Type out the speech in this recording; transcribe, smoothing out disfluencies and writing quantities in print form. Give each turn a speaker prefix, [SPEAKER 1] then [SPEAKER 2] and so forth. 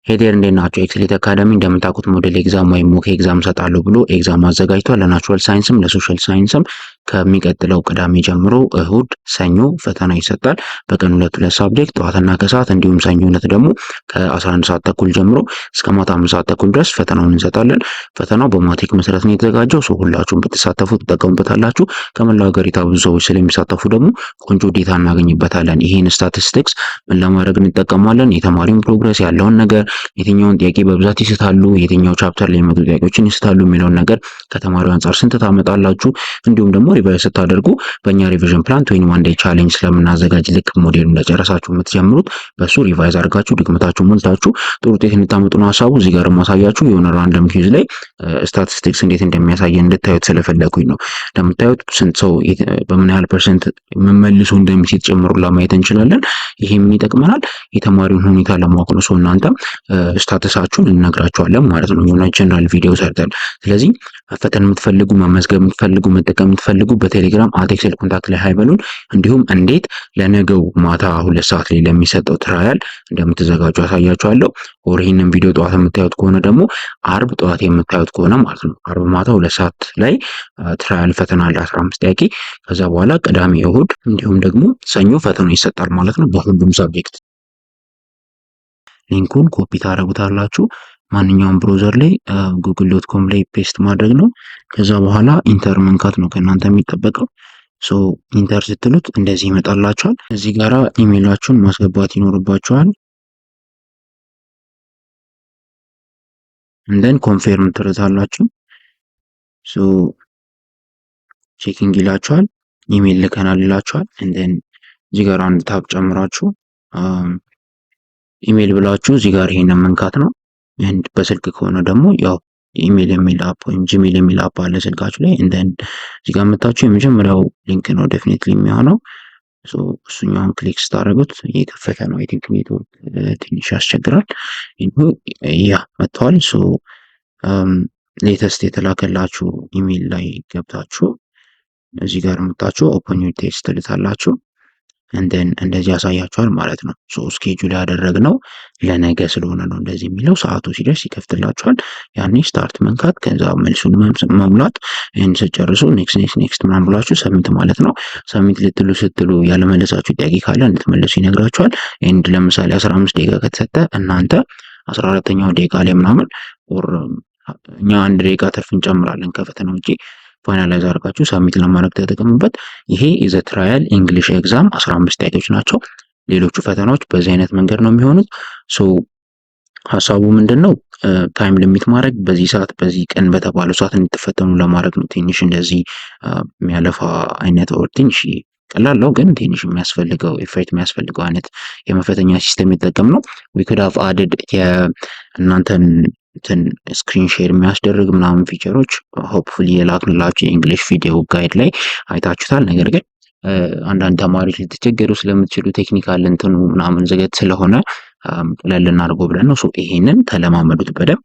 [SPEAKER 1] ሄደር እንዴት ናቸው? ኤክስሌት አካዳሚ እንደምታውቁት ሞዴል ኤግዛም ወይም ሞክ ኤግዛም ሰጣለሁ ብሎ ኤግዛም አዘጋጅቷል። ለናቹራል ሳይንስም ለሶሻል ሳይንስም ከሚቀጥለው ቅዳሜ ጀምሮ እሁድ፣ ሰኞ ፈተና ይሰጣል። በቀን ሁለት ሳብጀክት ጠዋትና ከሰዓት እንዲሁም ሰኞ ዕለት ደግሞ ከ11 ሰዓት ተኩል ጀምሮ እስከ ማታ 5 ሰዓት ተኩል ድረስ ፈተናውን እንሰጣለን። ፈተናው በማትሪክ መሰረት ነው የተዘጋጀው። ሁላችሁም ብትሳተፉ ትጠቀሙበታላችሁ። ከመላው ሀገሪቱ ብዙ ሰዎች ስለሚሳተፉ ደግሞ ቆንጆ ዴታ እናገኝበታለን። ይሄን ስታቲስቲክስ ምን ለማድረግ እንጠቀማለን? የተማሪውን ፕሮግረስ ያለውን ነገር የትኛውን ጥያቄ በብዛት ይስታሉ፣ የትኛው ቻፕተር ላይ የመጡ ጥያቄዎችን ይስታሉ የሚለውን ነገር ከተማሪው አንጻር ስንት ታመጣላችሁ፣ እንዲሁም ደግሞ ሪቫይዝ ስታደርጉ በእኛ ሪቪዥን ፕላን 21 ዴይ ቻሌንጅ ስለምናዘጋጅ ልክ ሞዴሉን እንደጨረሳችሁ የምትጀምሩት በሱ ሪቫይዝ አድርጋችሁ ድክመታችሁ ሞልታችሁ ጥሩ ውጤት እንድታመጡ ነው ሀሳቡ። እዚህ ጋር ማሳያችሁ የሆነ ራንደም ኪዝ ላይ ስታቲስቲክስ እንዴት እንደሚያሳየን እንድታዩት ስለፈለኩኝ ነው። እንደምታዩት ስንት ሰው በምን ያህል ፐርሰንት መመልሶ እንደሚችል ጨምሮ ለማየት እንችላለን። ይሄ ምን ይጠቅመናል? የተማሪውን ሁኔታ ለማወቅ ነው። ሰው እናንተም ስታተሳችሁን እንነግራችኋለን ማለት ነው፣ የሆነ ጀነራል ቪዲዮ ሰርተን። ስለዚህ መፈተን የምትፈልጉ መመዝገብ የምትፈልጉ መጠቀም የምትፈልጉ በቴሌግራም @ኤክሴል ኮንታክት ላይ ሃይበሉን። እንዲሁም እንዴት ለነገው ማታ 2 ሰዓት ላይ ለሚሰጠው ትራያል እንደምትዘጋጁ አሳያችኋለሁ። ኦር ይህንን ቪዲዮ ጠዋት የምታዩት ከሆነ ደግሞ አርብ ጠዋት የምታዩት ከሆነ ማለት ነው አርብ ማታ 2 ሰዓት ላይ ትራያል ፈተና አለ 15 ጥያቄ። ከዛ በኋላ ቅዳሜ እሁድ እንዲሁም ደግሞ ሰኞ ፈተናው ይሰጣል ማለት ነው በሁሉም ሳብጀክት። ሊንኩን ኮፒ ታደርጉታላችሁ ማንኛውም ብሮዘር ላይ google.com ላይ ፔስት ማድረግ ነው። ከዛ በኋላ ኢንተር መንካት ነው ከእናንተ የሚጠበቀው። ኢንተር ስትሉት እንደዚህ ይመጣላችኋል። እዚህ ጋራ ኢሜይላችሁን ማስገባት ይኖርባችኋል። እንደን ኮንፌርም ትርታላችሁ። ቼኪንግ ይላችኋል። ኢሜይል ልከናል ይላችኋል። እንደን እዚህ ጋር አንድ ታብ ጨምራችሁ ኢሜይል ብላችሁ እዚህ ጋር ይሄንን መንካት ነው። ኤንድ በስልክ ከሆነ ደግሞ ያው ኢሜይል የሚል አፕ ወይም ጂሜል የሚል አፕ አለ ስልካችሁ ላይ። እንደን እዚህ ጋር መታችሁ የመጀመሪያው ሊንክ ነው ዴፊኒትሊ የሚሆነው። እሱኛውን ክሊክ ስታደርጉት እየከፈተ ነው። አይ ቲንክ ኔትወርክ ትንሽ ያስቸግራል። ያ መጥቷል። ሌተስት የተላከላችሁ ኢሜይል ላይ ገብታችሁ እዚህ ጋር መጣችሁ ኦፕን ዩር ቴክስት ትልታላችሁ። እንደን እንደዚህ ያሳያችኋል ማለት ነው። ስኬጁል ያደረግነው ለነገ ስለሆነ ነው እንደዚህ የሚለው። ሰዓቱ ሲደርስ ይከፍትላችኋል። ያኔ ስታርት መንካት፣ ከዛ መልሱን መሙላት። ይህን ስጨርሱ ኔክስት ምናምን ብላችሁ ሰሚት ማለት ነው። ሰሚት ልትሉ ስትሉ ያለመለሳችሁ ጥያቄ ካለ እንድትመለሱ ይነግራችኋል። ኤንድ ለምሳሌ 15 ደቂቃ ከተሰጠ እናንተ 14ኛው ደቂቃ ላይ ምናምን ኦር እኛ 1 ደቂቃ ትርፍ እንጨምራለን ከፈተና ውጪ ፋይናላይዝ አድርጋችሁ ሳሚት ለማድረግ ተጠቀሙበት። ይሄ ኢዘ ትራያል እንግሊሽ ኤግዛም 15 ጥያቄዎች ናቸው። ሌሎቹ ፈተናዎች በዚህ አይነት መንገድ ነው የሚሆኑት። ሀሳቡ ምንድነው? ታይም ሊሚት ማድረግ በዚህ ሰዓት በዚህ ቀን በተባለው ሰዓት እንድትፈተኑ ለማድረግ ነው። ትንሽ እንደዚህ የሚያለፋ አይነት ኦር ትንሽ ቀላል ነው ግን ትንሽ የሚያስፈልገው ኤፈርት የሚያስፈልገው አይነት የመፈተኛ ሲስተም የተጠቀም ነው። ዊ ኩድ ሃቭ አድድ የእናንተን ስክሪን ሼር የሚያስደርግ ምናምን ፊቸሮች ሆፕፉሊ የላክንላችሁ የእንግሊሽ ቪዲዮ ጋይድ ላይ አይታችሁታል። ነገር ግን አንዳንድ ተማሪዎች ልትቸገሩ ስለምትችሉ ቴክኒካል እንትኑ ምናምን ዝገት ስለሆነ ቀለል እናድርጎ ብለን ነው። ይሄንን ተለማመዱት በደንብ።